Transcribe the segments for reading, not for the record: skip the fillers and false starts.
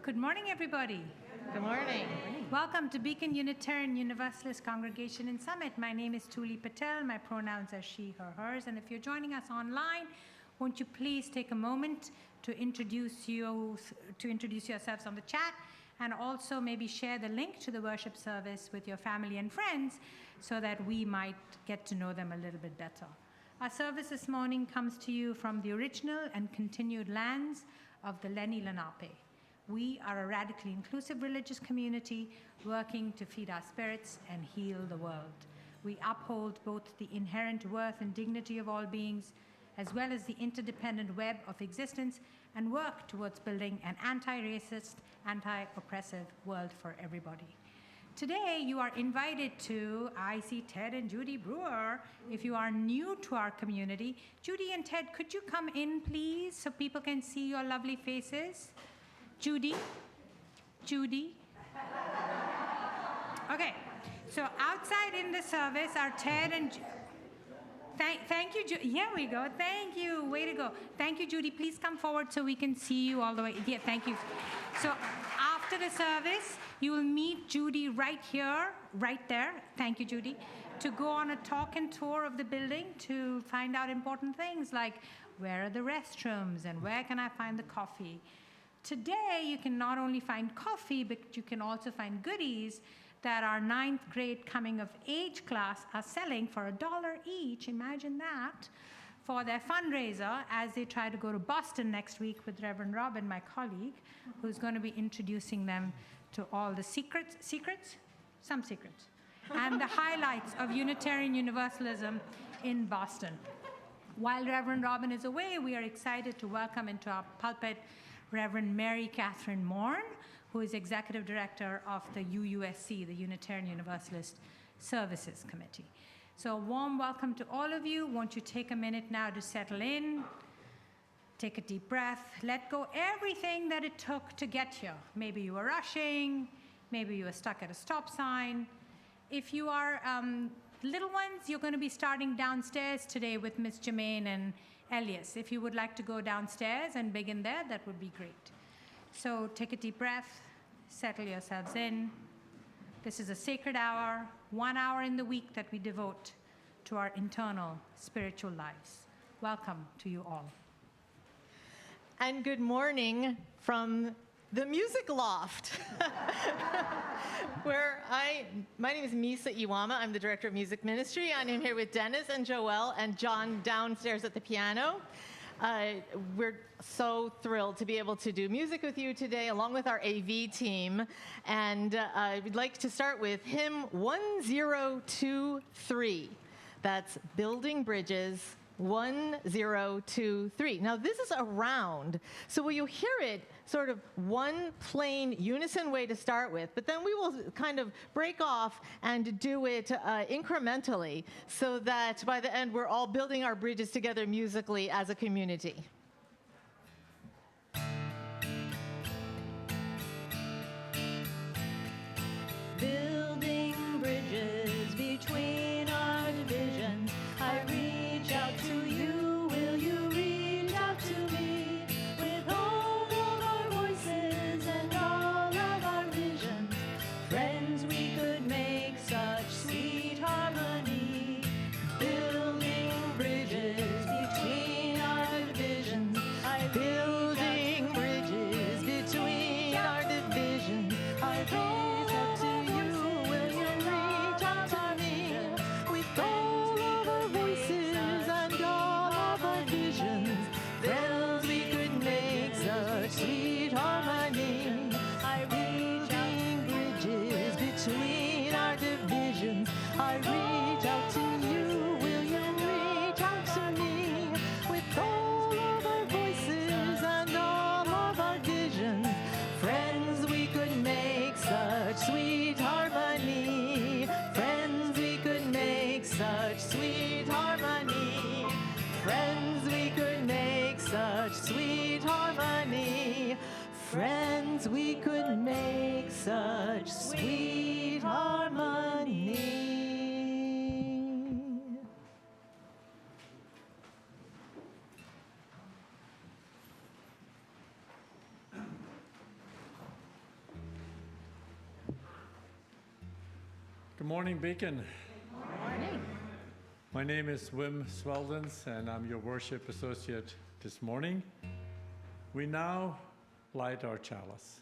Good morning, everybody. Good morning. Welcome to Beacon Unitarian Universalist Congregation in Summit. My name is Tuli Patel. My pronouns are she, her, hers. And if you're joining us online, won't you please take a moment to introduce yourselves on the chat, and also maybe share the link to the worship service with your family and friends so that we might get to know them a little bit better. Our service this morning comes to you from the original and continued lands of the Lenni Lenape. We are a radically inclusive religious community working to feed our spirits and heal the world. We uphold both the inherent worth and dignity of all beings, as well as the interdependent web of existence, and work towards building an anti-racist, anti-oppressive world for everybody. Today, you are invited to, I see Ted and Judy Brewer. If you are new to our community, Judy and Ted, could you come in, please, so people can see your lovely faces? Judy? Okay, so outside in the service are Ted and... Thank you, here we go. Thank you, way to go. Thank you, Judy. Please come forward so we can see you all the way. Yeah, thank you. So after the service, you will meet Judy right here, right there. Thank you, Judy. To go on a talk and tour of the building to find out important things like where are the restrooms and where can I find the coffee. Today, you can not only find coffee, but you can also find goodies that our 9th grade coming of age class are selling for $1 each, imagine that, for their fundraiser as they try to go to Boston next week with Reverend Robin, my colleague, who's going to be introducing them to all the some secrets, and the highlights of Unitarian Universalism in Boston. While Reverend Robin is away, we are excited to welcome into our pulpit Reverend Mary Catherine Morn, who is Executive Director of the UUSC, the Unitarian Universalist Services Committee. So a warm welcome to all of you. Won't you take a minute now to settle in, take a deep breath, let go everything that it took to get here. Maybe you were rushing, maybe you were stuck at a stop sign. If you are little ones, you're going to be starting downstairs today with Miss Jermaine and Elias. If you would like to go downstairs and begin there, that would be great. So take a deep breath, settle yourselves in. This is a sacred hour, 1 hour in the week that we devote to our internal spiritual lives. Welcome to you all. And good morning from the Music Loft, where my name is Misa Iwama. I'm the Director of Music Ministry. I'm here with Dennis and Joëlle and John downstairs at the piano. We're so thrilled to be able to do music with you today, along with our AV team. And we'd like to start with hymn 1023. That's Building Bridges 1023. Now, this is a round, so will you hear it sort of one plain unison way to start with, but then we will kind of break off and do it incrementally so that by the end we're all building our bridges together musically as a community. Building bridges between our divisions, I reach out to you, will you reach out to me? With all of our voices and all of our visions, friends, we could make such sweet harmony. Building bridges between our divisions. morning, Beacon. Morning. My name is Wim Sveldens, and I'm your worship associate this morning. We now light our chalice.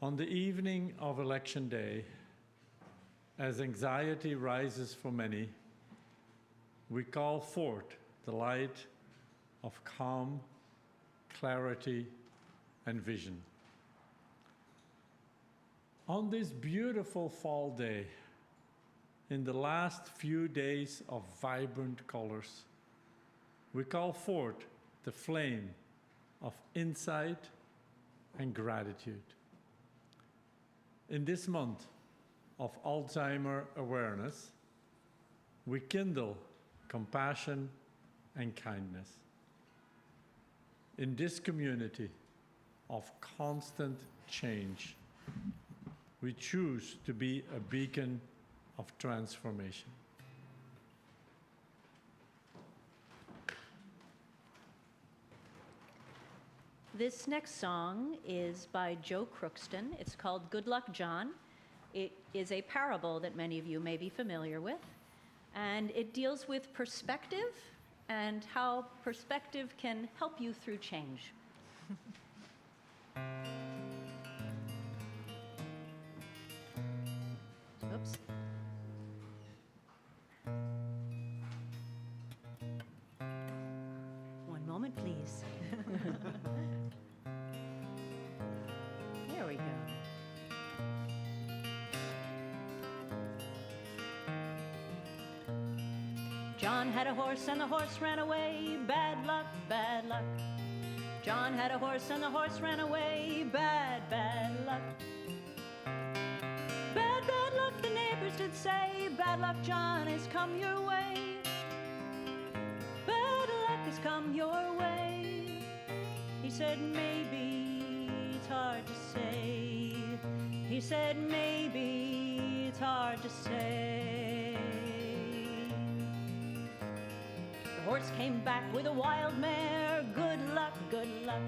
On the evening of Election Day, as anxiety rises for many, we call forth the light of calm, clarity, and vision. On this beautiful fall day, in the last few days of vibrant colors, we call forth the flame of insight and gratitude. In this month of Alzheimer awareness, we kindle compassion and kindness. In this community of constant change, we choose to be a beacon of transformation. This next song is by Joe Crookston. It's called Good Luck, John. It is a parable that many of you may be familiar with, and it deals with perspective and how perspective can help you through change. Oops. One moment, please. There we go. John had a horse and the horse ran away. Bad luck, bad luck. John had a horse and the horse ran away. Bad, bad luck. Bad, bad luck, the neighbors did say. Bad luck, John, has come your way. Bad luck has come your way. He said, maybe it's hard to say. He said, maybe it's hard to say. The horse came back with a wild mare. Good luck, good luck.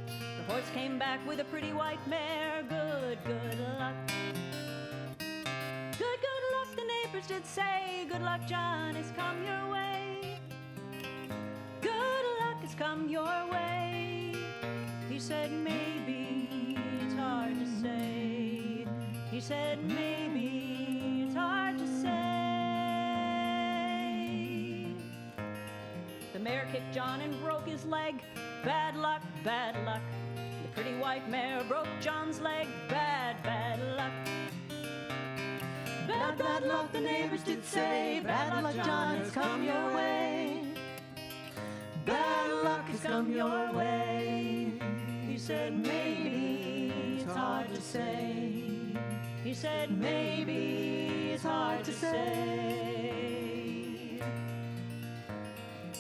The horse came back with a pretty white mare. Good, good luck. Good, good luck, the neighbors did say. Good luck, John, has come your way. Good luck has come your way. He said, maybe it's hard to say. He said, maybe it's hard to say. The mare kicked John and broke his leg. Bad luck, bad luck. The pretty white mare broke John's leg. Bad, bad luck. Bad, bad luck, the neighbors did say. Bad luck, John, has come your way. Bad luck has come your way. He said, maybe it's hard to say. He said, maybe it's hard to say.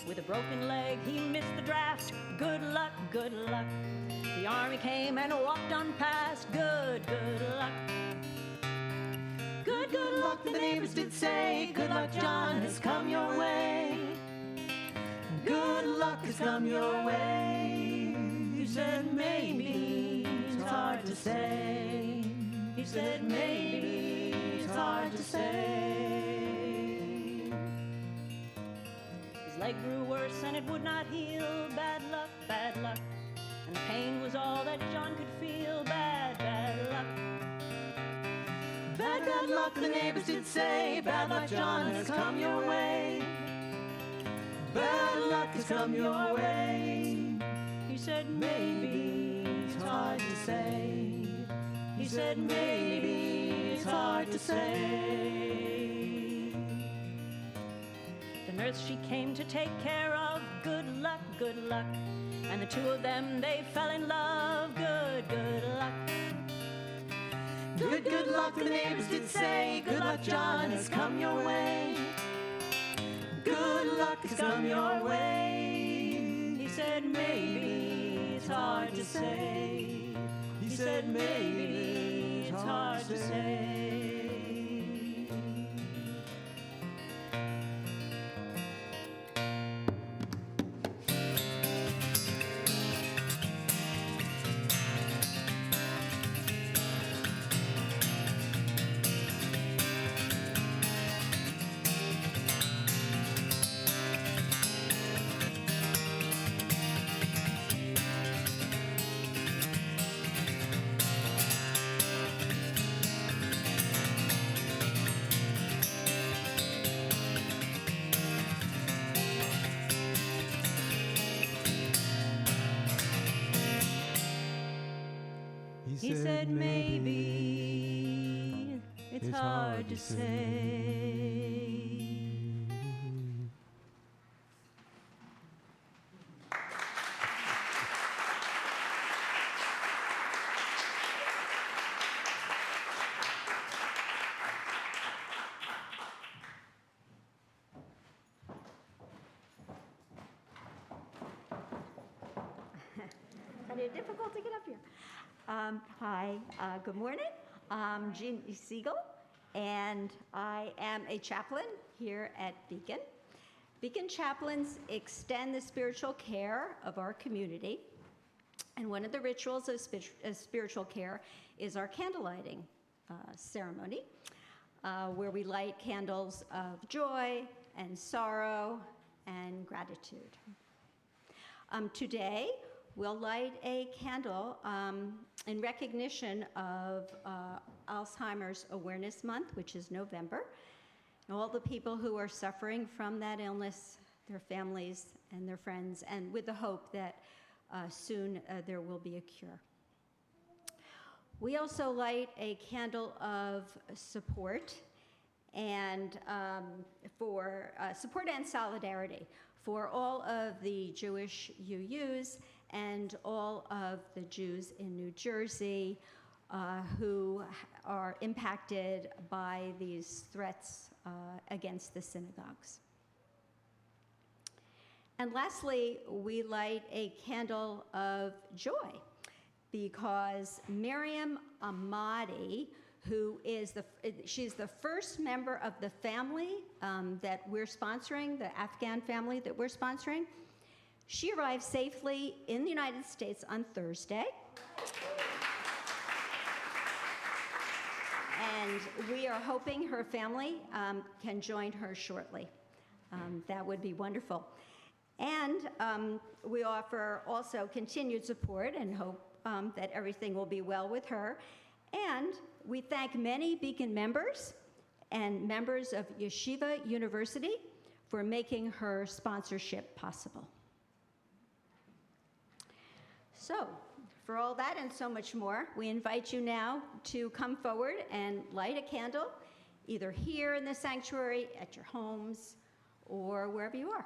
With a broken leg, he missed the draft. Good luck, good luck. The army came and walked on past. Good, good luck. Good, good luck, the neighbors did say. Good luck, John, has come your way. Good luck has come your way. He said, maybe it's hard to say. He said, maybe it's hard to say. His leg grew worse and it would not heal. Bad luck, bad luck. And the pain was all that John could feel. Bad, bad luck. Bad, bad luck, the neighbors did say. Bad luck, John, has come your way. Bad luck has come your way. He said, maybe it's hard to say. He said, maybe it's hard to say. The nurse she came to take care of. Good luck, good luck. And the two of them, they fell in love. Good, good luck. Good, good luck, the neighbors did say. Good luck, John, has come your way. Good luck has come your way. He said, maybe it's hard to say. He said, maybe it's hard to say. He said maybe, it's hard to say. Kind of difficult to get up here. Hi, good morning. I'm Jean Siegel, and I am a chaplain here at Beacon. Beacon chaplains extend the spiritual care of our community, and one of the rituals of spiritual care is our candle lighting ceremony, where we light candles of joy and sorrow and gratitude. Today, we'll light a candle in recognition of Alzheimer's Awareness Month, which is November. And all the people who are suffering from that illness, their families and their friends, and with the hope that soon there will be a cure. We also light a candle of support and for support and solidarity for all of the Jewish UUs and all of the Jews in New Jersey who are impacted by these threats against the synagogues. And lastly, we light a candle of joy because Miriam Ahmadi, she's the first member of the family that we're sponsoring, the Afghan family that we're sponsoring. She arrived safely in the United States on Thursday. And we are hoping her family can join her shortly. That would be wonderful. And we offer also continued support and hope that everything will be well with her. And we thank many Beacon members and members of Yeshiva University for making her sponsorship possible. So, for all that and so much more, we invite you now to come forward and light a candle, either here in the sanctuary, at your homes, or wherever you are.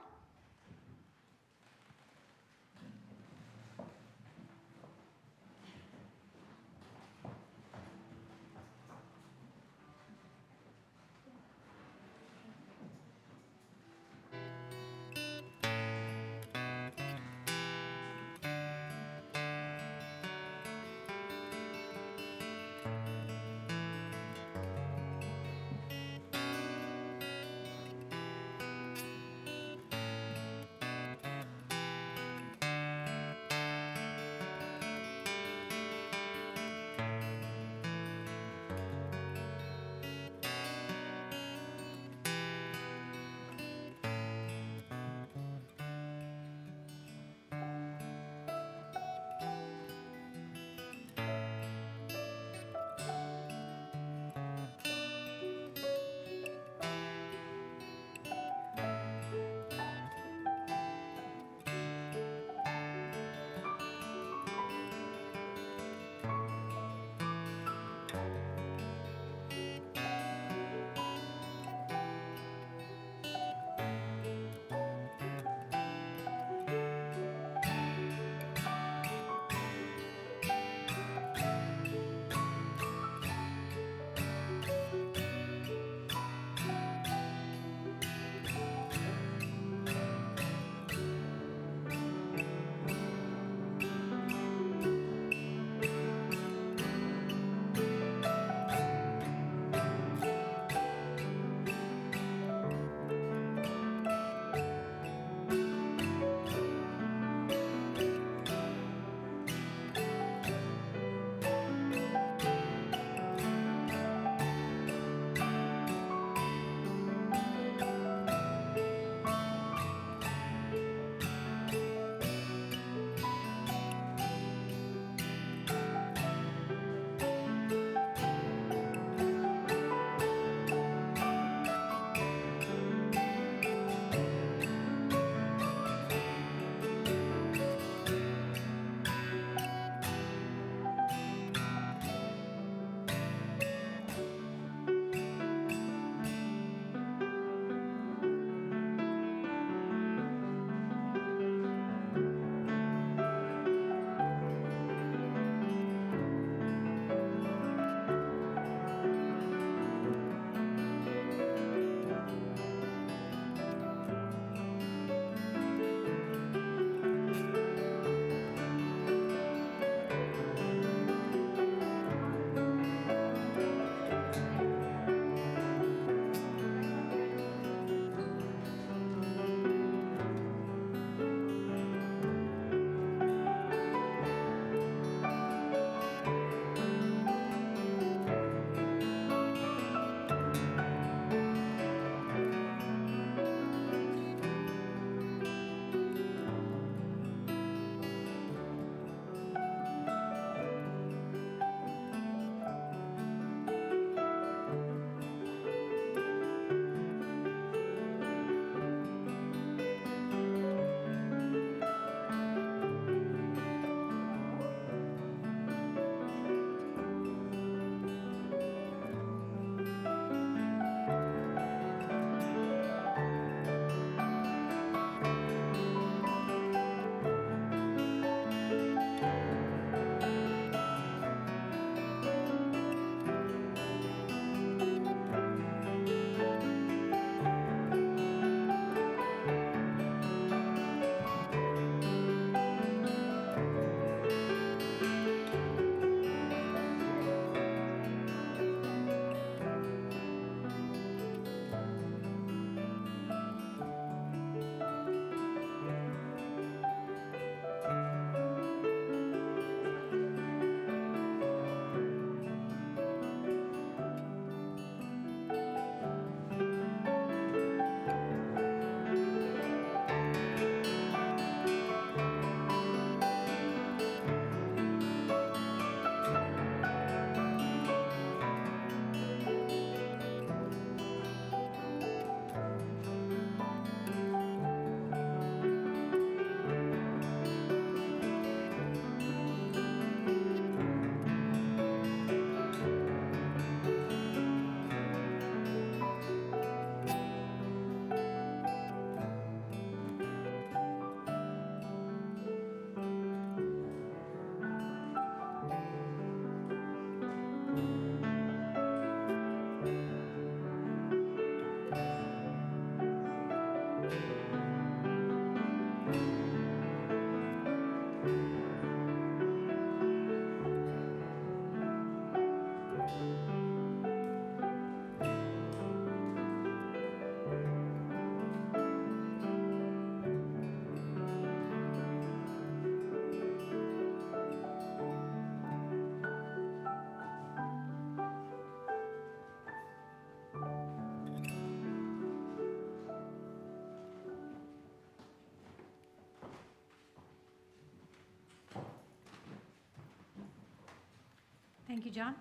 Thank you, John.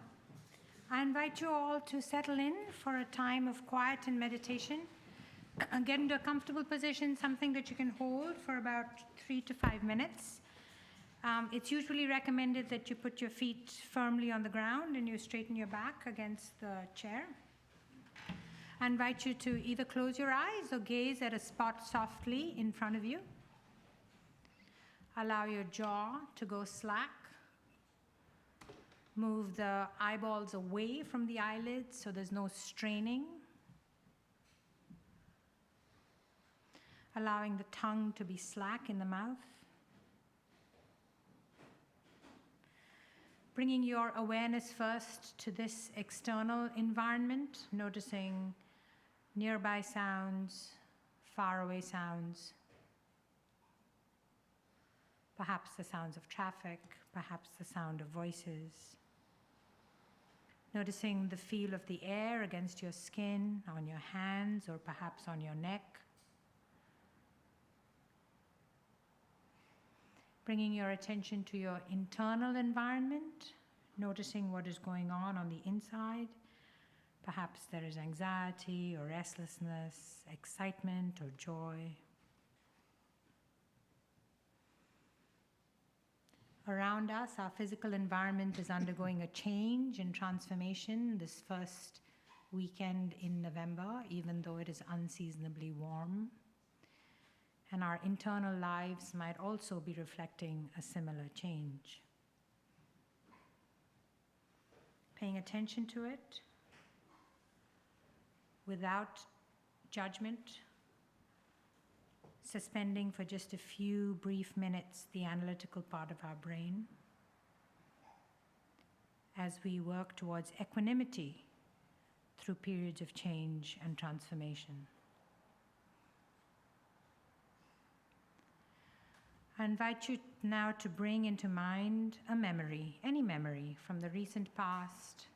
I invite you all to settle in for a time of quiet and meditation. Get into a comfortable position, something that you can hold for about 3 to 5 minutes. It's usually recommended that you put your feet firmly on the ground and you straighten your back against the chair. I invite you to either close your eyes or gaze at a spot softly in front of you. Allow your jaw to go slack. Move the eyeballs away from the eyelids so there's no straining. Allowing the tongue to be slack in the mouth. Bringing your awareness first to this external environment, noticing nearby sounds, faraway sounds, perhaps the sounds of traffic, perhaps the sound of voices. Noticing the feel of the air against your skin, on your hands, or perhaps on your neck. Bringing your attention to your internal environment, noticing what is going on the inside. Perhaps there is anxiety or restlessness, excitement or joy. Around us, our physical environment is undergoing a change and transformation this first weekend in November, even though it is unseasonably warm. And our internal lives might also be reflecting a similar change. Paying attention to it without judgment, suspending for just a few brief minutes the analytical part of our brain as we work towards equanimity through periods of change and transformation. I invite you now to bring into mind a memory, any memory from the recent past,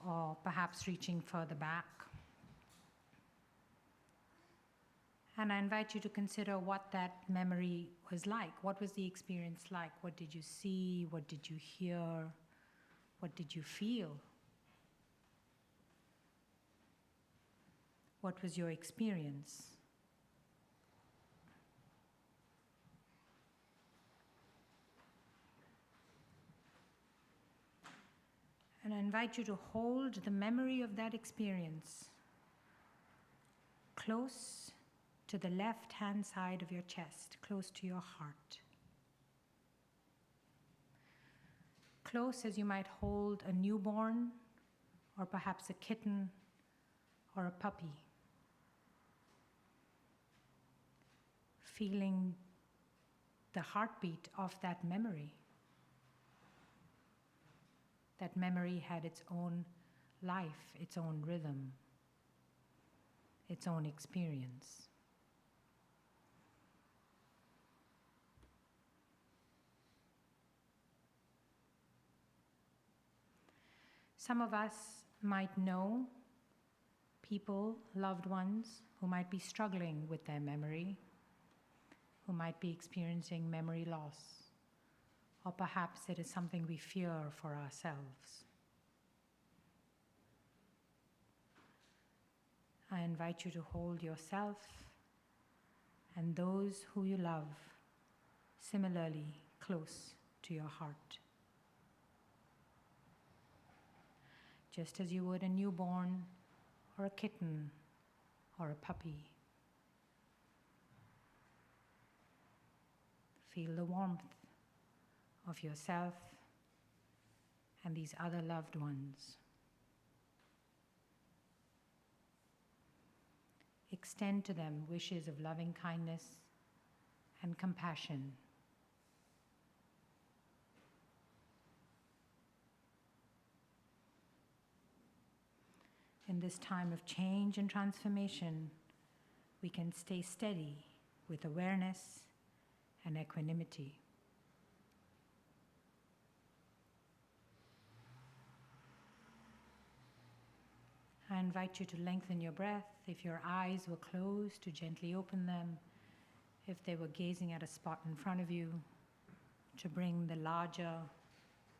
or perhaps reaching further back. And I invite you to consider what that memory was like. What was the experience like? What did you see? What did you hear? What did you feel? What was your experience? And I invite you to hold the memory of that experience close to the left-hand side of your chest, close to your heart. Close as you might hold a newborn, or perhaps a kitten, or a puppy. Feeling the heartbeat of that memory. That memory had its own life, its own rhythm, its own experience. Some of us might know people, loved ones, who might be struggling with their memory, who might be experiencing memory loss. Or perhaps it is something we fear for ourselves. I invite you to hold yourself and those who you love similarly close to your heart. Just as you would a newborn or a kitten or a puppy. Feel the warmth of yourself and these other loved ones. Extend to them wishes of loving kindness and compassion. In this time of change and transformation, we can stay steady with awareness and equanimity. I invite you to lengthen your breath. If your eyes were closed, to gently open them. If they were gazing at a spot in front of you, to bring the larger,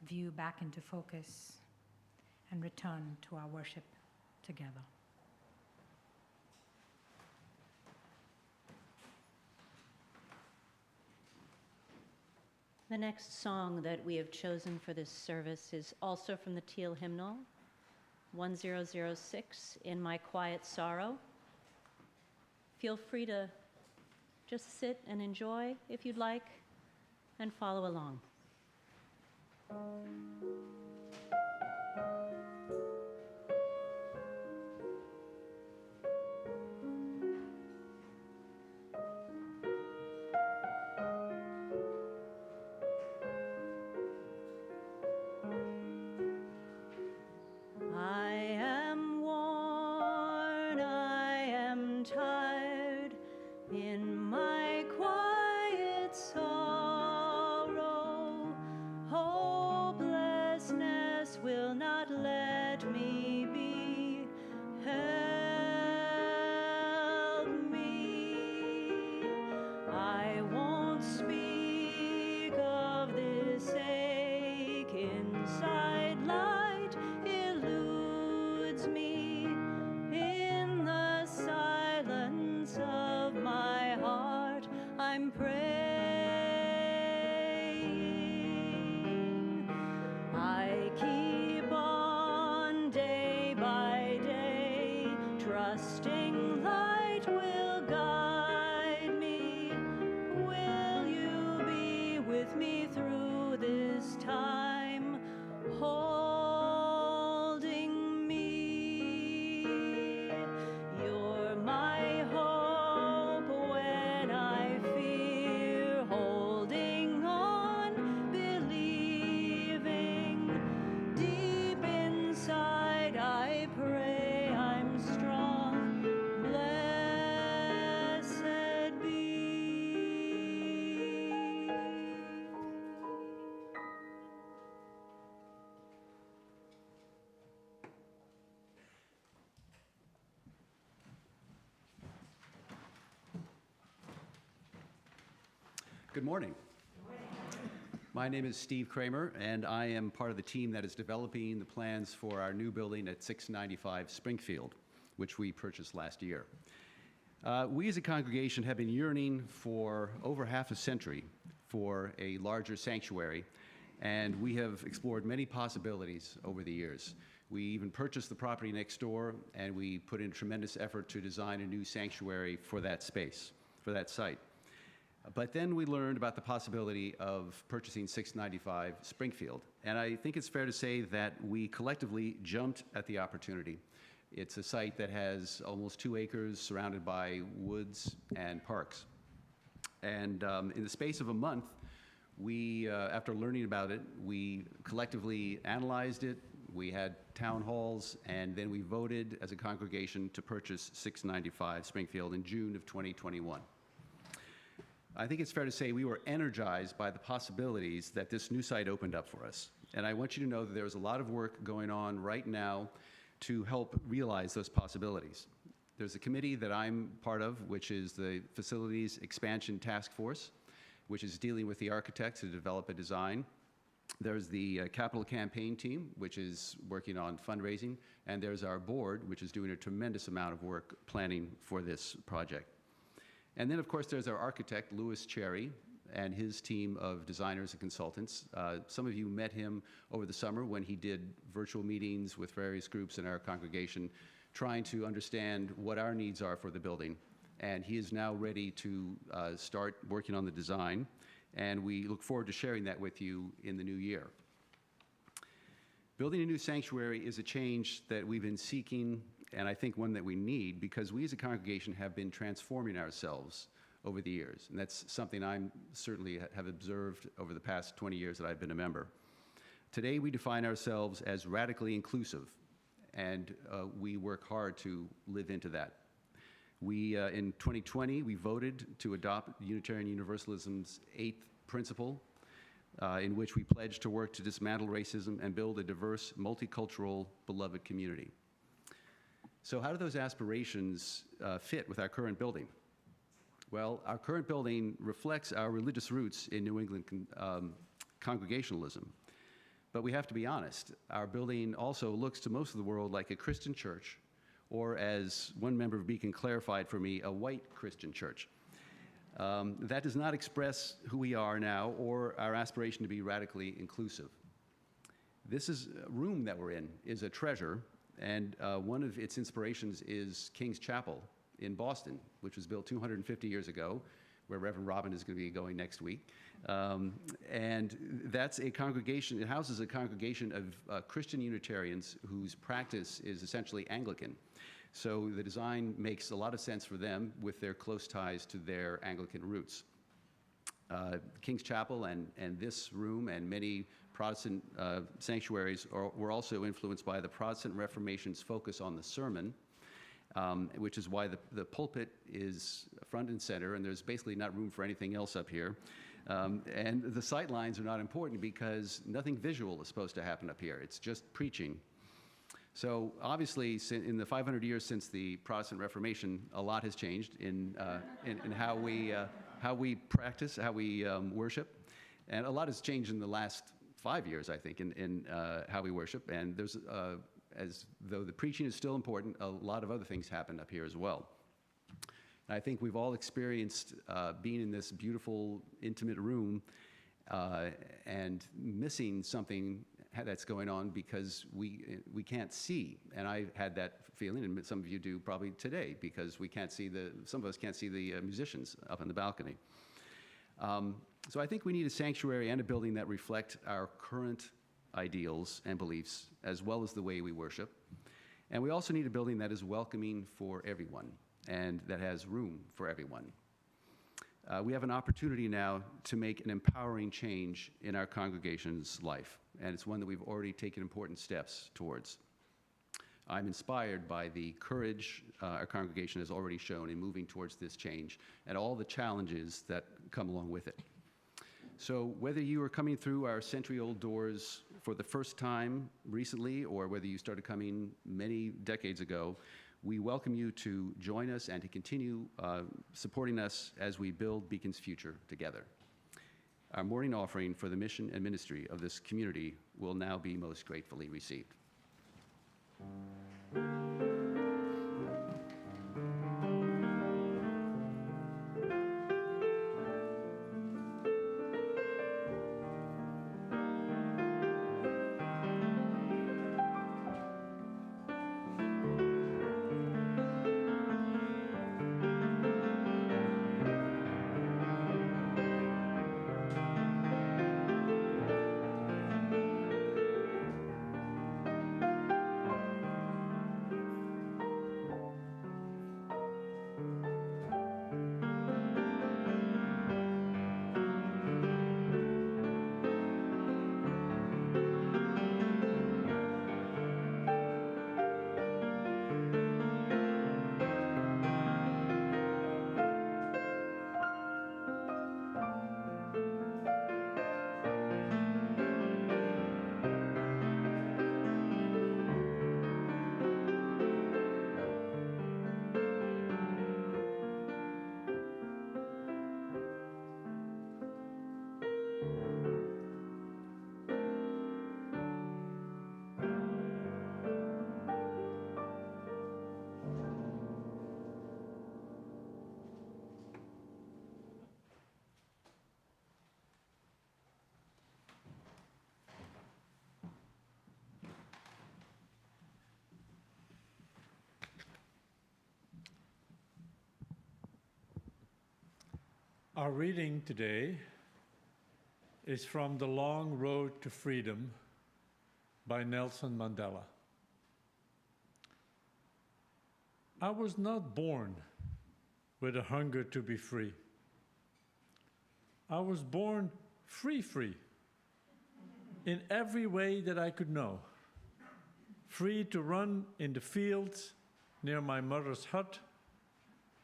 view back into focus and return to our worship together. The next song that we have chosen for this service is also from the Teal Hymnal, 1006, In My Quiet Sorrow. Feel free to just sit and enjoy if you'd like, and follow along. I am worn, I am tired, in my quiet sorrow. Hopelessness will not let me be. Help me. I won't speak of this ache inside. Light eludes me in the silence of my heart. I'm praying. I keep on day by day, trusting light will guide me. Will you be with me through this time, holding me? You're my hope when I fear, holding on, believing. Deep inside I pray I'm strong. Blessed be. Good morning. My name is Steve Kramer, and I am part of the team that is developing the plans for our new building at 695 Springfield, which we purchased last year. We as a congregation have been yearning for over half a century for a larger sanctuary, and we have explored many possibilities over the years. We even purchased the property next door, and we put in tremendous effort to design a new sanctuary for that space, for that site. But then we learned about the possibility of purchasing 695 Springfield. And I think it's fair to say that we collectively jumped at the opportunity. It's a site that has almost 2 acres surrounded by woods and parks. And in the space of a month, we, after learning about it, we collectively analyzed it, we had town halls, and then we voted as a congregation to purchase 695 Springfield in June of 2021. I think it's fair to say we were energized by the possibilities that this new site opened up for us. And I want you to know that there's a lot of work going on right now to help realize those possibilities. There's a committee that I'm part of, which is the Facilities Expansion Task Force, which is dealing with the architects to develop a design. There's the capital campaign team, which is working on fundraising. And there's our board, which is doing a tremendous amount of work planning for this project. And then, of course, there's our architect, Louis Cherry, and his team of designers and consultants. Some of you met him over the summer when he did virtual meetings with various groups in our congregation, trying to understand what our needs are for the building. And he is now ready to start working on the design, and we look forward to sharing that with you in the new year. Building a new sanctuary is a change that we've been seeking, and I think one that we need, because we as a congregation have been transforming ourselves over the years. And that's something I'm certainly have observed over the past 20 years that I've been a member. Today, we define ourselves as radically inclusive, and we work hard to live into that. We, in 2020, we voted to adopt Unitarian Universalism's 8th principle, in which we pledged to work to dismantle racism and build a diverse, multicultural, beloved community. So how do those aspirations fit with our current building? Well, our current building reflects our religious roots in New England congregationalism. But we have to be honest. Our building also looks to most of the world like a Christian church, or as one member of Beacon clarified for me, a white Christian church. That does not express who we are now or our aspiration to be radically inclusive. This room that we're in is a treasure, and one of its inspirations is King's Chapel in Boston, which was built 250 years ago, where Reverend Robin is going to be going next week. And that's a congregation, it houses a congregation of Christian Unitarians whose practice is essentially Anglican. So the design makes a lot of sense for them with their close ties to their Anglican roots. King's Chapel and this room and many Protestant sanctuaries were also influenced by the Protestant Reformation's focus on the sermon, which is why the pulpit is front and center, and there's basically not room for anything else up here. And the sight lines are not important because nothing visual is supposed to happen up here. It's just preaching. So obviously, in the 500 years since the Protestant Reformation, a lot has changed in how we practice, how we worship, and a lot has changed in the last 5 years, I think, in how we worship. And there's, as though the preaching is still important, a lot of other things happen up here as well. And I think we've all experienced being in this beautiful, intimate room and missing something that's going on because we can't see. And I had that feeling, and some of you do probably today, because we can't see some of us can't see the musicians up on the balcony. So I think we need a sanctuary and a building that reflect our current ideals and beliefs, as well as the way we worship. And we also need a building that is welcoming for everyone and that has room for everyone. We have an opportunity now to make an empowering change in our congregation's life, and it's one that we've already taken important steps towards. I'm inspired by the courage our congregation has already shown in moving towards this change and all the challenges that come along with it. So whether you are coming through our century-old doors for the first time recently, or whether you started coming many decades ago, we welcome you to join us and to continue supporting us as we build Beacon's future together. Our morning offering for the mission and ministry of this community will now be most gratefully received. Our reading today is from The Long Road to Freedom by Nelson Mandela. I was not born with a hunger to be free. I was born free in every way that I could know. Free to run in the fields near my mother's hut,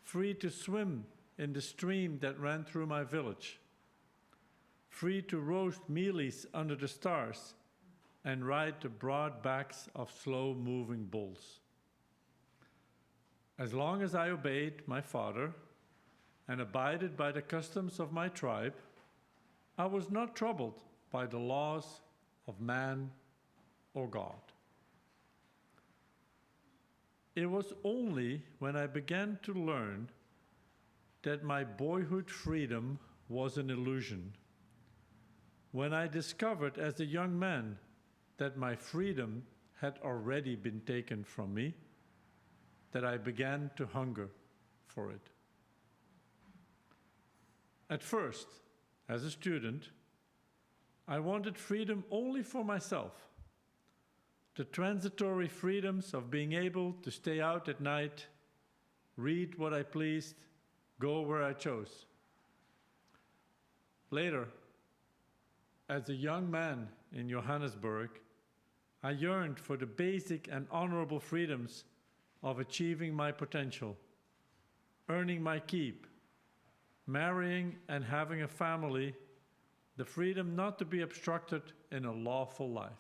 free to swim in the stream that ran through my village, free to roast mealies under the stars and ride the broad backs of slow-moving bulls. As long as I obeyed my father and abided by the customs of my tribe, I was not troubled by the laws of man or God. It was only when I began to learn that my boyhood freedom was an illusion, when I discovered as a young man that my freedom had already been taken from me, that I began to hunger for it. At first, as a student, I wanted freedom only for myself. The transitory freedoms of being able to stay out at night, read what I pleased, go where I chose. Later, as a young man in Johannesburg, I yearned for the basic and honorable freedoms of achieving my potential, earning my keep, marrying and having a family, the freedom not to be obstructed in a lawful life.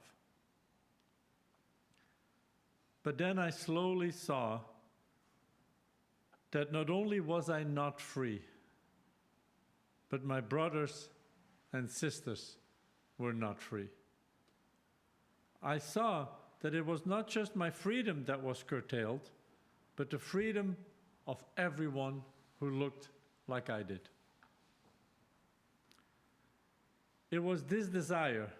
But then I slowly saw that not only was I not free, but my brothers and sisters were not free. I saw that it was not just my freedom that was curtailed, but the freedom of everyone who looked like I did. It was this desire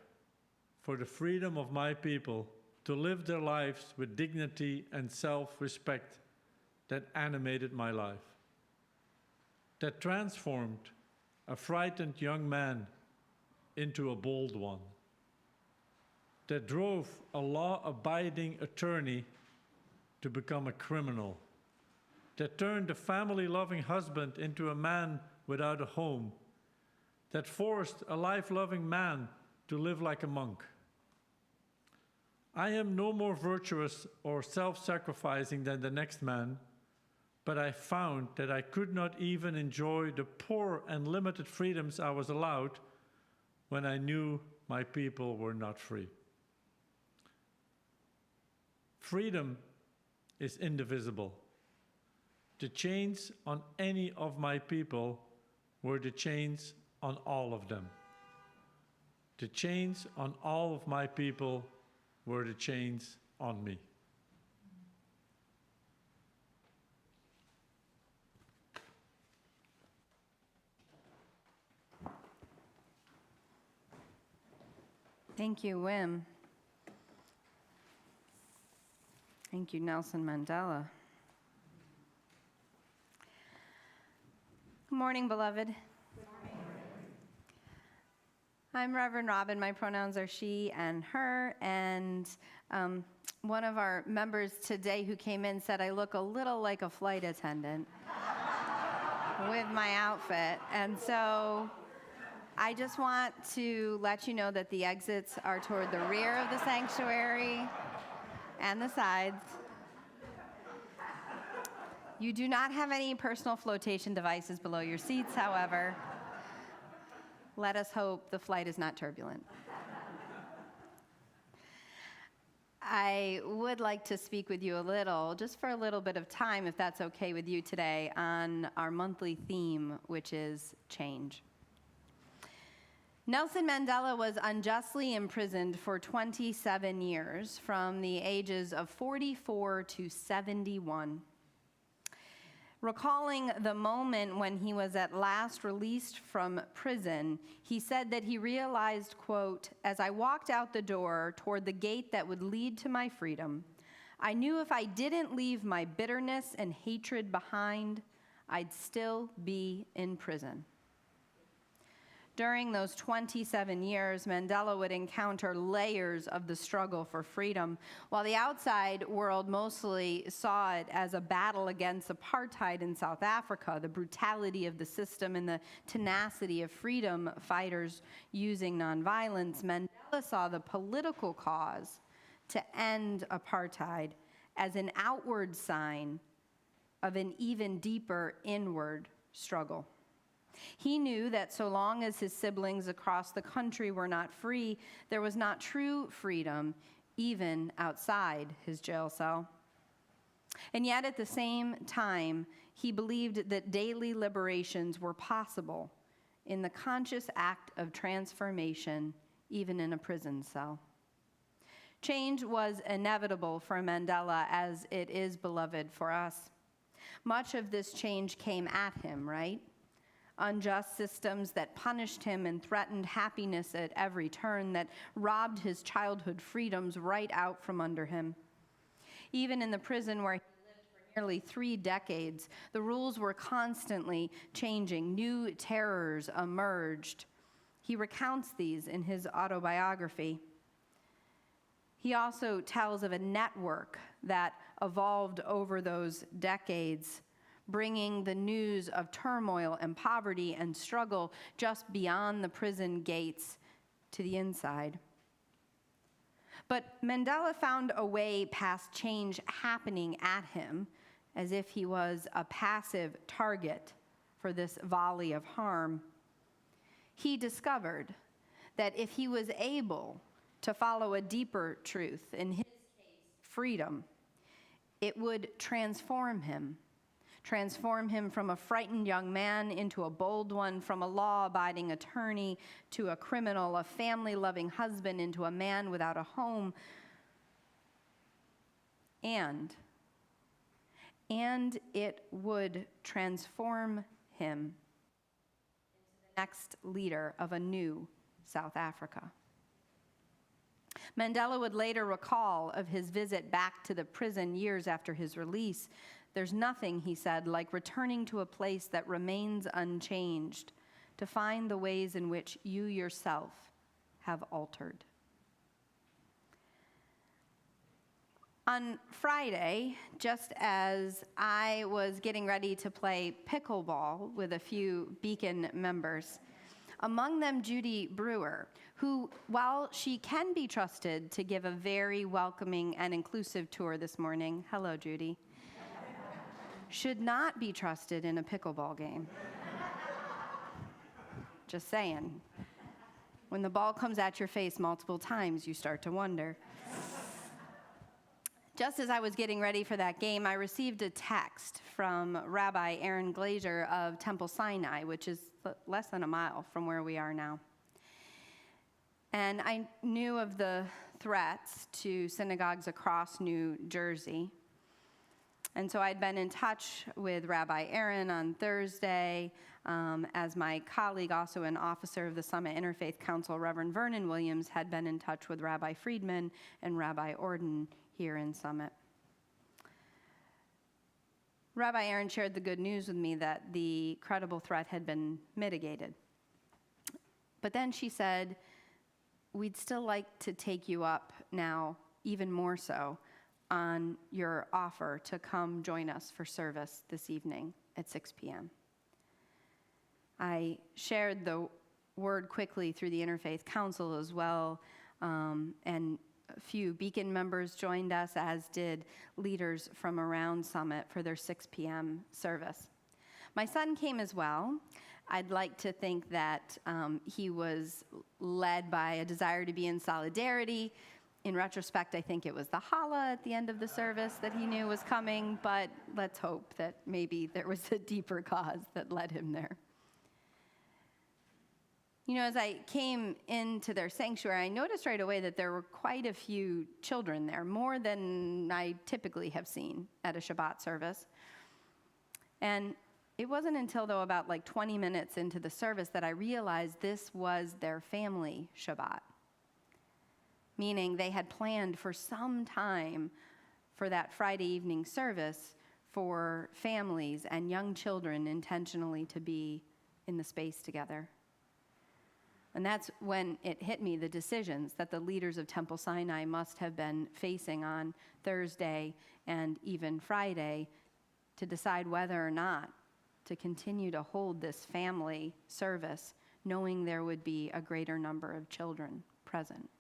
for the freedom of my people to live their lives with dignity and self-respect that animated my life, that transformed a frightened young man into a bold one, that drove a law-abiding attorney to become a criminal, that turned a family-loving husband into a man without a home, that forced a life-loving man to live like a monk. I am no more virtuous or self-sacrificing than the next man, but I found that I could not even enjoy the poor and limited freedoms I was allowed when I knew my people were not free. Freedom is indivisible. The chains on any of my people were the chains on all of them. The chains on all of my people were the chains on me. Thank you, Wim. Thank you, Nelson Mandela. Good morning, beloved. Good morning. I'm Reverend Robin. My pronouns are she and her. And one of our members today who came in said I look a little like a flight attendant with my outfit. And so I just want to let you know that the exits are toward the rear of the sanctuary and the sides. You do not have any personal flotation devices below your seats, however. Let us hope the flight is not turbulent. I would like to speak with you a little, just for a little bit of time, if that's okay with you today, on our monthly theme, which is change. Nelson Mandela was unjustly imprisoned for 27 years, from the ages of 44 to 71. Recalling the moment when he was at last released from prison, he said that he realized, quote, "As I walked out the door toward the gate that would lead to my freedom, I knew if I didn't leave my bitterness and hatred behind, I'd still be in prison." During those 27 years, Mandela would encounter layers of the struggle for freedom. While the outside world mostly saw it as a battle against apartheid in South Africa, the brutality of the system and the tenacity of freedom fighters using nonviolence, Mandela saw the political cause to end apartheid as an outward sign of an even deeper inward struggle. He knew that so long as his siblings across the country were not free, there was not true freedom, even outside his jail cell. And yet, at the same time, he believed that daily liberations were possible in the conscious act of transformation, even in a prison cell. Change was inevitable for Mandela, as it is, beloved, for us. Much of this change came at him, right? Unjust systems that punished him and threatened happiness at every turn, that robbed his childhood freedoms right out from under him. Even in the prison where he lived for nearly 3 decades, the rules were constantly changing. New terrors emerged. He recounts these in his autobiography. He also tells of a network that evolved over those decades, bringing the news of turmoil and poverty and struggle just beyond the prison gates to the inside. But Mandela found a way past change happening at him, as if he was a passive target for this volley of harm. He discovered that if he was able to follow a deeper truth, in his case, freedom, it would transform him from a frightened young man into a bold one, from a law-abiding attorney to a criminal, a family-loving husband into a man without a home. And it would transform him into the next leader of a new South Africa. Mandela would later recall of his visit back to the prison years after his release. There's nothing, he said, like returning to a place that remains unchanged, to find the ways in which you yourself have altered. On Friday, just as I was getting ready to play pickleball with a few Beacon members, among them Judy Brewer, who, while she can be trusted to give a very welcoming and inclusive tour this morning, hello, Judy, should not be trusted in a pickleball game. Just saying. When the ball comes at your face multiple times, you start to wonder. Just as I was getting ready for that game, I received a text from Rabbi Aaron Glazer of Temple Sinai, which is less than a mile from where we are now. And I knew of the threats to synagogues across New Jersey. And so I'd been in touch with Rabbi Aaron on Thursday, as my colleague, also an officer of the Summit Interfaith Council, Reverend Vernon Williams, had been in touch with Rabbi Friedman and Rabbi Orden here in Summit. Rabbi Aaron shared the good news with me that the credible threat had been mitigated. But then she said, we'd still like to take you up now, even more so, on your offer to come join us for service this evening at 6 p.m. I shared the word quickly through the Interfaith Council as well, and a few Beacon members joined us, as did leaders from around Summit for their 6 p.m. service. My son came as well. I'd like to think that he was led by a desire to be in solidarity. In retrospect, I think it was the challah at the end of the service that he knew was coming, but let's hope that maybe there was a deeper cause that led him there. You know, as I came into their sanctuary, I noticed right away that there were quite a few children there, more than I typically have seen at a Shabbat service. And it wasn't until, though, about 20 minutes into the service that I realized this was their family Shabbat, meaning they had planned for some time for that Friday evening service for families and young children intentionally to be in the space together. And that's when it hit me, the decisions that the leaders of Temple Sinai must have been facing on Thursday and even Friday to decide whether or not to continue to hold this family service, knowing there would be a greater number of children present.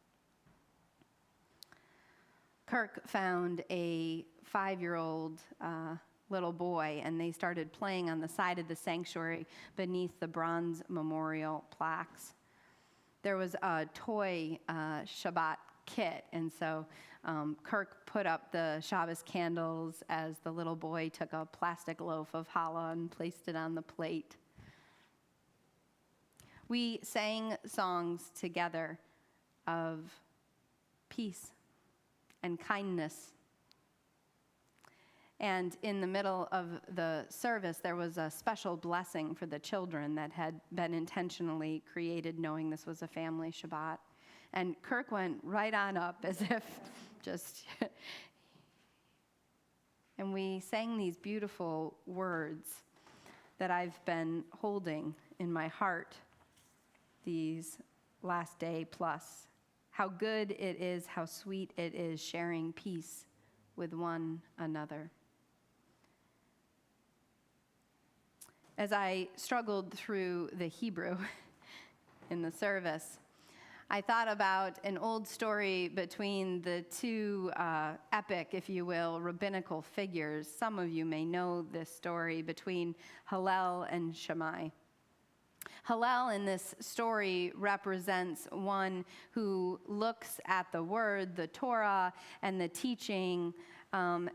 Kirk found a 5-year-old little boy, and they started playing on the side of the sanctuary beneath the bronze memorial plaques. There was a toy Shabbat kit, and so Kirk put up the Shabbos candles as the little boy took a plastic loaf of challah and placed it on the plate. We sang songs together of peace and kindness. And in the middle of the service, there was a special blessing for the children that had been intentionally created, knowing this was a family Shabbat. And Kirk went right on up as if just, and we sang these beautiful words that I've been holding in my heart these last day plus. How good it is, how sweet it is sharing peace with one another. As I struggled through the Hebrew in the service, I thought about an old story between the two epic, if you will, rabbinical figures. Some of you may know this story between Hillel and Shammai. Hillel in this story represents one who looks at the word, the Torah, and the teaching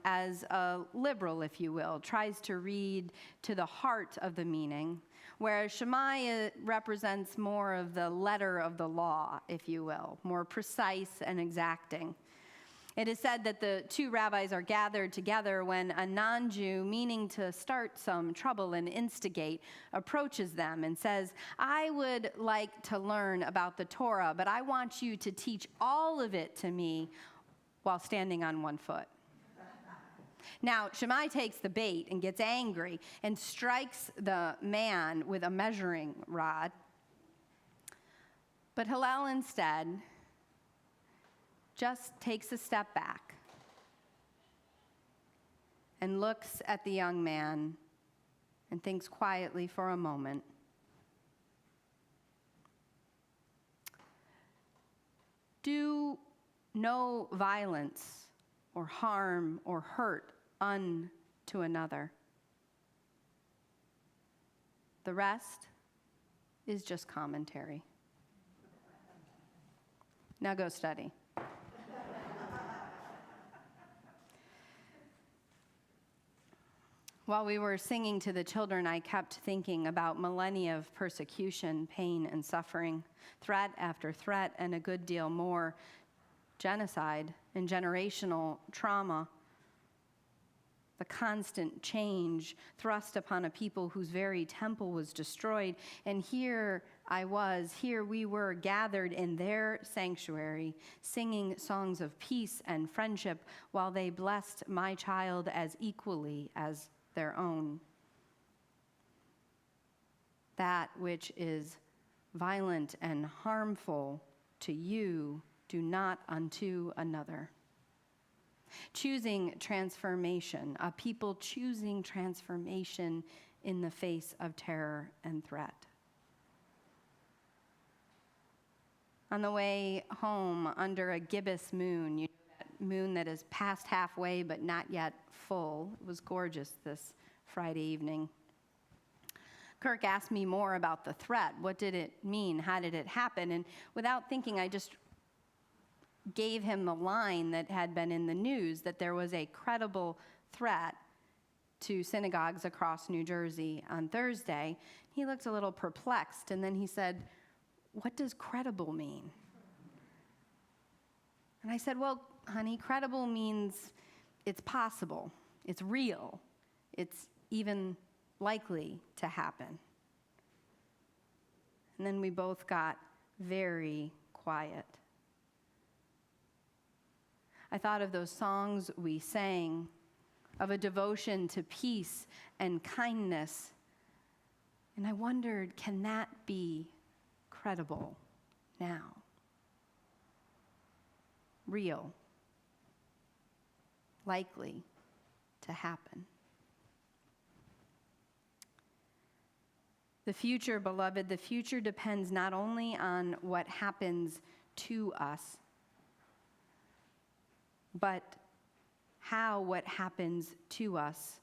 as a liberal, if you will, tries to read to the heart of the meaning, whereas Shammai represents more of the letter of the law, if you will, more precise and exacting. It is said that the two rabbis are gathered together when a non-Jew, meaning to start some trouble and instigate, approaches them and says, I would like to learn about the Torah, but I want you to teach all of it to me while standing on one foot. Now, Shammai takes the bait and gets angry and strikes the man with a measuring rod. But Hillel instead just takes a step back and looks at the young man and thinks quietly for a moment. Do no violence or harm or hurt unto another. The rest is just commentary. Now go study. While we were singing to the children, I kept thinking about millennia of persecution, pain, and suffering, threat after threat, and a good deal more, genocide and generational trauma, the constant change thrust upon a people whose very temple was destroyed. And here we were gathered in their sanctuary, singing songs of peace and friendship while they blessed my child as equally as their own. That which is violent and harmful to you, do not unto another. Choosing transformation, a people choosing transformation in the face of terror and threat. On the way home under a gibbous moon, that moon that is past halfway but not yet full. It was gorgeous this Friday evening. Kirk asked me more about the threat. What did it mean? How did it happen? And without thinking, I just gave him the line that had been in the news, that there was a credible threat to synagogues across New Jersey on Thursday. He looked a little perplexed, and then he said, what does credible mean? And I said, well, honey, credible means it's possible, it's real, it's even likely to happen. And then we both got very quiet. I thought of those songs we sang, of a devotion to peace and kindness, and I wondered, can that be credible now? Real, likely to happen. The future, beloved, the future depends not only on what happens to us, but how what happens to us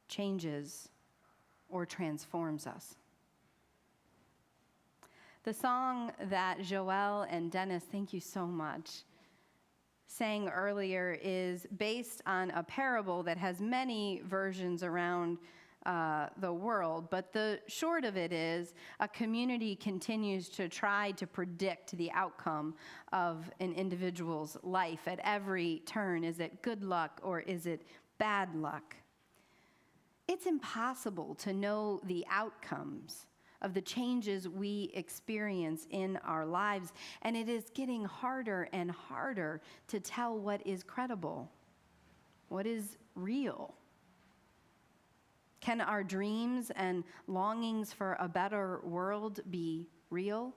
changes or transforms us. The song that Joëlle and Dennis, thank you so much, sang earlier is based on a parable that has many versions around the world. But the short of it is, a community continues to try to predict the outcome of an individual's life at every turn. Is it good luck or is it bad luck? It's impossible to know the outcomes of the changes we experience in our lives, and it is getting harder and harder to tell what is credible, what is real. Can our dreams and longings for a better world be real?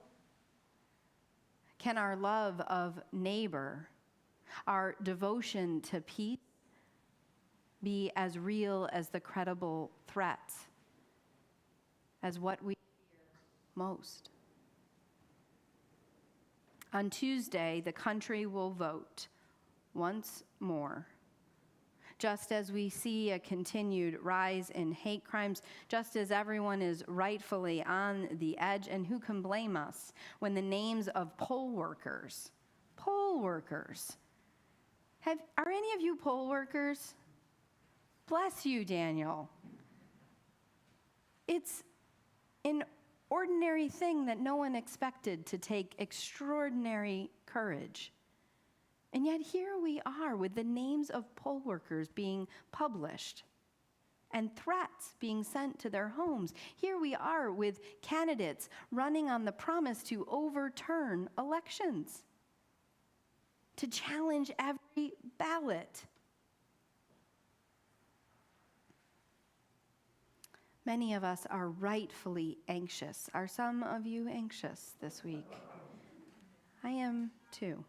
Can our love of neighbor, our devotion to peace, be as real as the credible threats, as what we fear most? On Tuesday, the country will vote once more. Just as we see a continued rise in hate crimes, just as everyone is rightfully on the edge, and who can blame us when the names of poll workers, are any of you poll workers? Bless you, Daniel. It's an ordinary thing that no one expected to take extraordinary courage. And yet here we are with the names of poll workers being published and threats being sent to their homes. Here we are with candidates running on the promise to overturn elections, to challenge every ballot. Many of us are rightfully anxious. Are some of you anxious this week? I am too.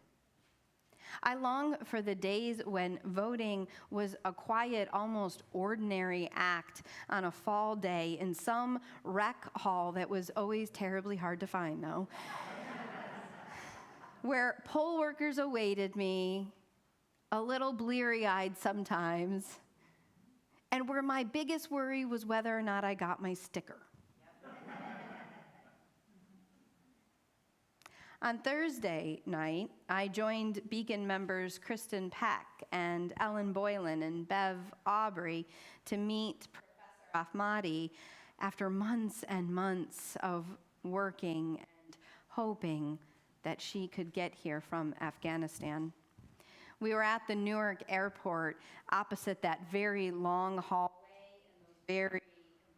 I long for the days when voting was a quiet, almost ordinary act on a fall day in some rec hall that was always terribly hard to find, though, where poll workers awaited me, a little bleary-eyed sometimes, and where my biggest worry was whether or not I got my sticker. On Thursday night, I joined Beacon members Kristen Peck and Ellen Boylan and Bev Aubrey to meet Professor Ahmadi after months and months of working and hoping that she could get here from Afghanistan. We were at the Newark airport opposite that very long hallway and those very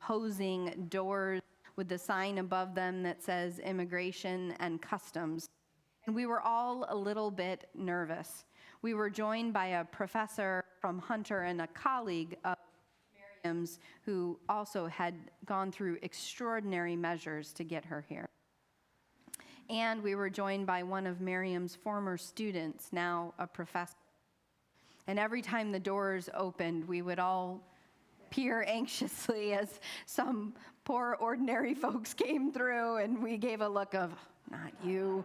imposing doors with the sign above them that says Immigration and Customs. And we were all a little bit nervous. We were joined by a professor from Hunter and a colleague of Miriam's who also had gone through extraordinary measures to get her here. And we were joined by one of Miriam's former students, now a professor. And every time the doors opened, we would all peer anxiously as some poor ordinary folks came through, and we gave a look of, not you.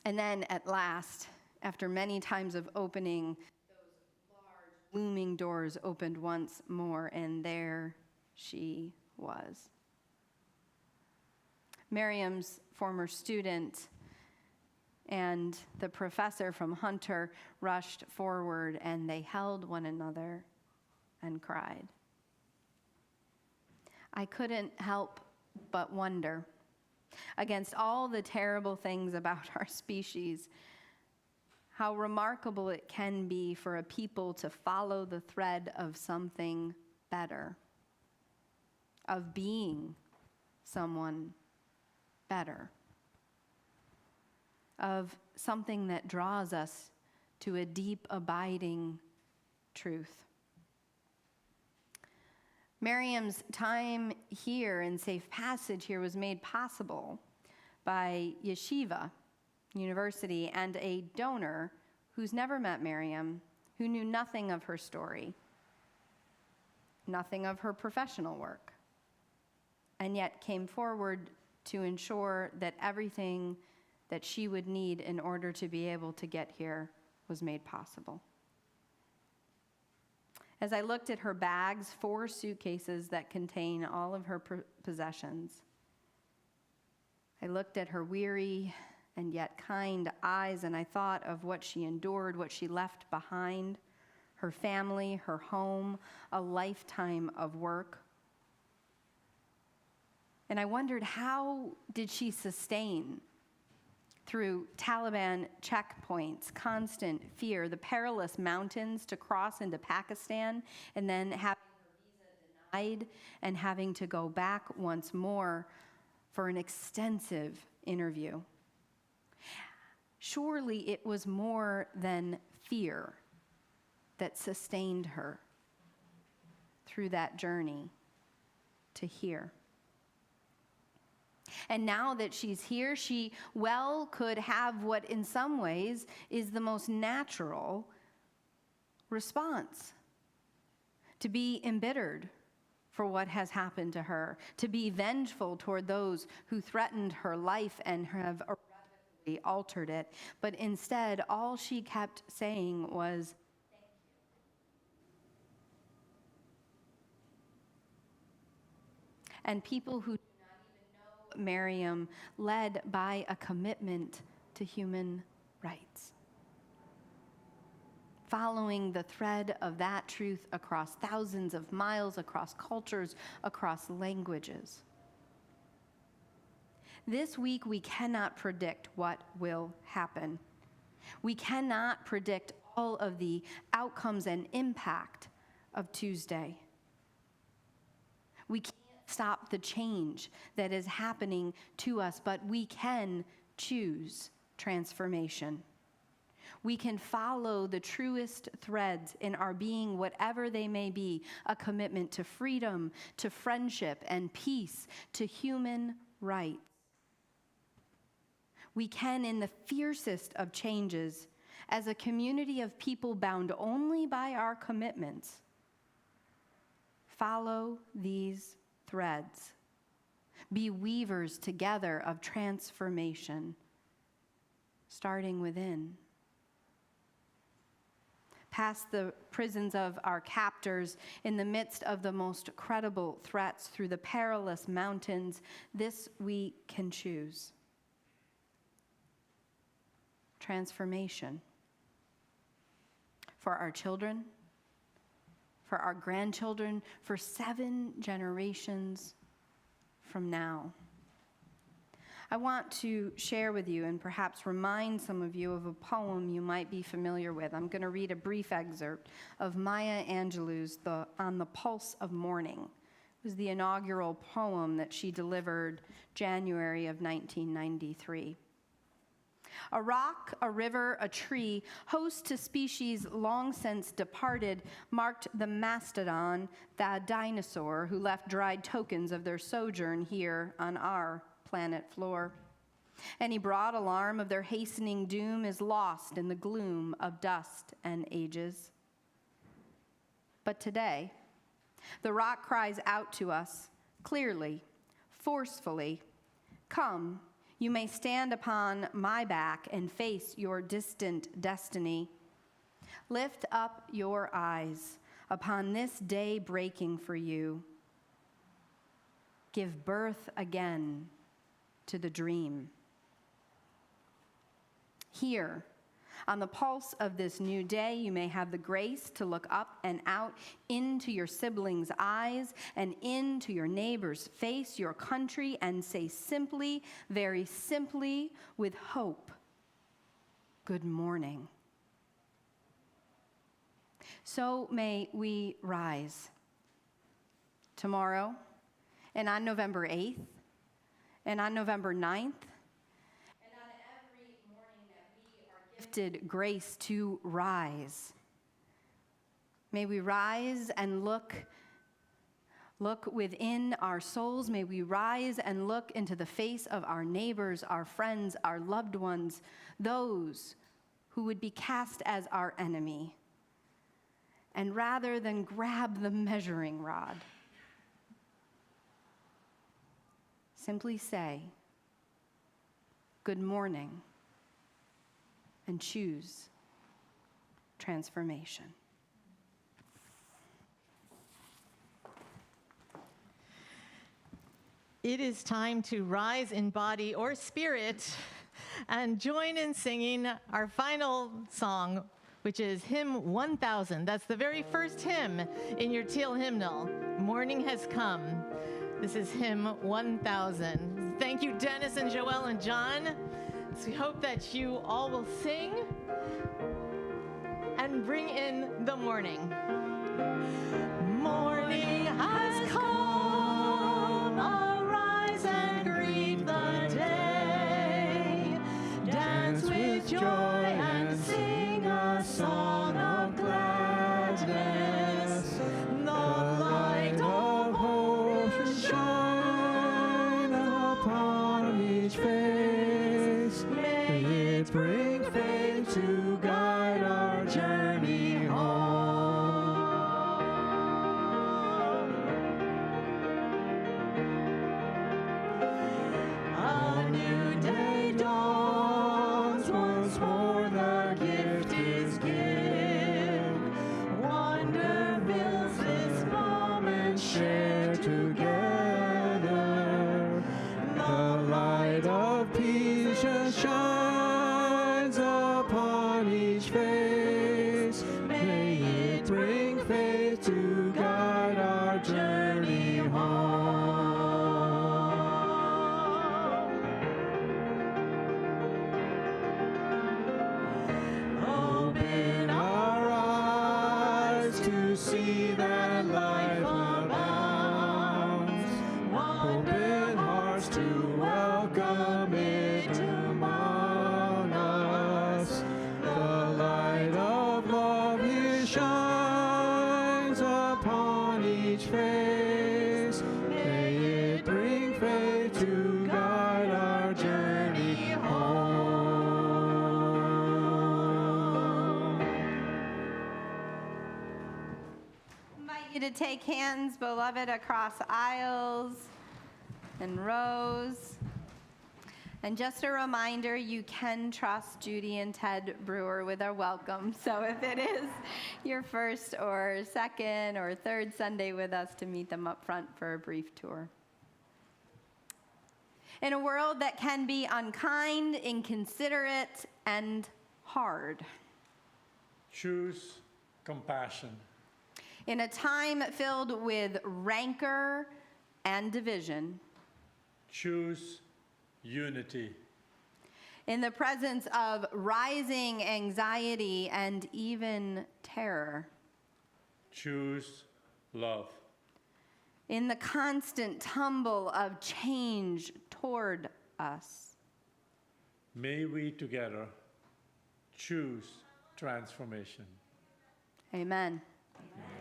And then at last, after many times of opening, those large looming doors opened once more, and there she was. Miriam's former student and the professor from Hunter rushed forward, and they held one another and cried. I couldn't help but wonder, against all the terrible things about our species, how remarkable it can be for a people to follow the thread of something better, of being someone better, of something that draws us to a deep, abiding truth. Miriam's time here in Safe Passage here was made possible by Yeshiva University and a donor who's never met Miriam, who knew nothing of her story, nothing of her professional work, and yet came forward to ensure that everything that she would need in order to be able to get here was made possible. As I looked at her bags, 4 suitcases that contain all of her possessions, I looked at her weary and yet kind eyes, and I thought of what she endured, what she left behind, her family, her home, a lifetime of work. And I wondered, how did she sustain through Taliban checkpoints, constant fear, the perilous mountains to cross into Pakistan, and then having her visa denied and having to go back once more for an extensive interview? Surely it was more than fear that sustained her through that journey to here. And now that she's here, she well could have what in some ways is the most natural response: to be embittered for what has happened to her, to be vengeful toward those who threatened her life and have irrevocably altered it. But instead, all she kept saying was, "Thank you." And people who Miriam, led by a commitment to human rights, following the thread of that truth across thousands of miles, across cultures, across languages. This week, we cannot predict what will happen. We cannot predict all of the outcomes and impact of Tuesday. We can't stop the change that is happening to us, but we can choose transformation. We can follow the truest threads in our being, whatever they may be, a commitment to freedom, to friendship and peace, to human rights. We can, in the fiercest of changes, as a community of people bound only by our commitments, follow these threads, be weavers together of transformation, starting within. Past the prisons of our captors, in the midst of the most credible threats, through the perilous mountains, this we can choose. Transformation. For our children, for our grandchildren, for 7 generations from now. I want to share with you and perhaps remind some of you of a poem you might be familiar with. I'm going to read a brief excerpt of Maya Angelou's On the Pulse of Morning. It was the inaugural poem that she delivered January of 1993. A rock, a river, a tree, host to species long since departed, marked the mastodon, the dinosaur who left dried tokens of their sojourn here on our planet floor. Any broad alarm of their hastening doom is lost in the gloom of dust and ages. But today, the rock cries out to us, clearly, forcefully, "Come, you may stand upon my back and face your distant destiny. Lift up your eyes upon this day breaking for you. Give birth again to the dream." Here, on the pulse of this new day, you may have the grace to look up and out into your siblings' eyes and into your neighbor's face, your country, and say simply, very simply, with hope, "Good morning." So may we rise tomorrow, and on November 8th, and on November 9th, and on every morning that we are gifted grace to rise. May we rise and look within our souls. May we rise and look into the face of our neighbors, our friends, our loved ones, those who would be cast as our enemy. And rather than grab the measuring rod, simply say, "Good morning," and choose transformation. It is time to rise in body or spirit and join in singing our final song, which is hymn 1000. That's the very first hymn in your teal hymnal. Morning has come. This is hymn 1000. Thank you, Dennis and Joëlle and John. So we hope that you all will sing and bring in the morning. Morning has come, arise and greet the day. Dance with joy and sing a song of gladness. The light of hope shine upon each face. May it bring faith to guide our journey home. A new day dawns, once more the gift is given. Wonder fills this moment shared together. The light of peace just shines upon each face. May it bring faith to guide our journey home. Open our eyes to see that life abounds. Open hearts to welcome it among us. The light of love here shines upon each face. May it bring faith to guide our journey home. Invite you to take hands, beloved, across aisles and rows. And just a reminder, you can trust Judy and Ted Brewer with our welcome. So if it is your first or second or third Sunday with us, to meet them up front for a brief tour. In a world that can be unkind, inconsiderate, and hard. Choose compassion. In a time filled with rancor and division. Choose unity. In the presence of rising anxiety and even terror. Choose love. In the constant tumble of change toward us. May we together choose transformation. Amen. Amen.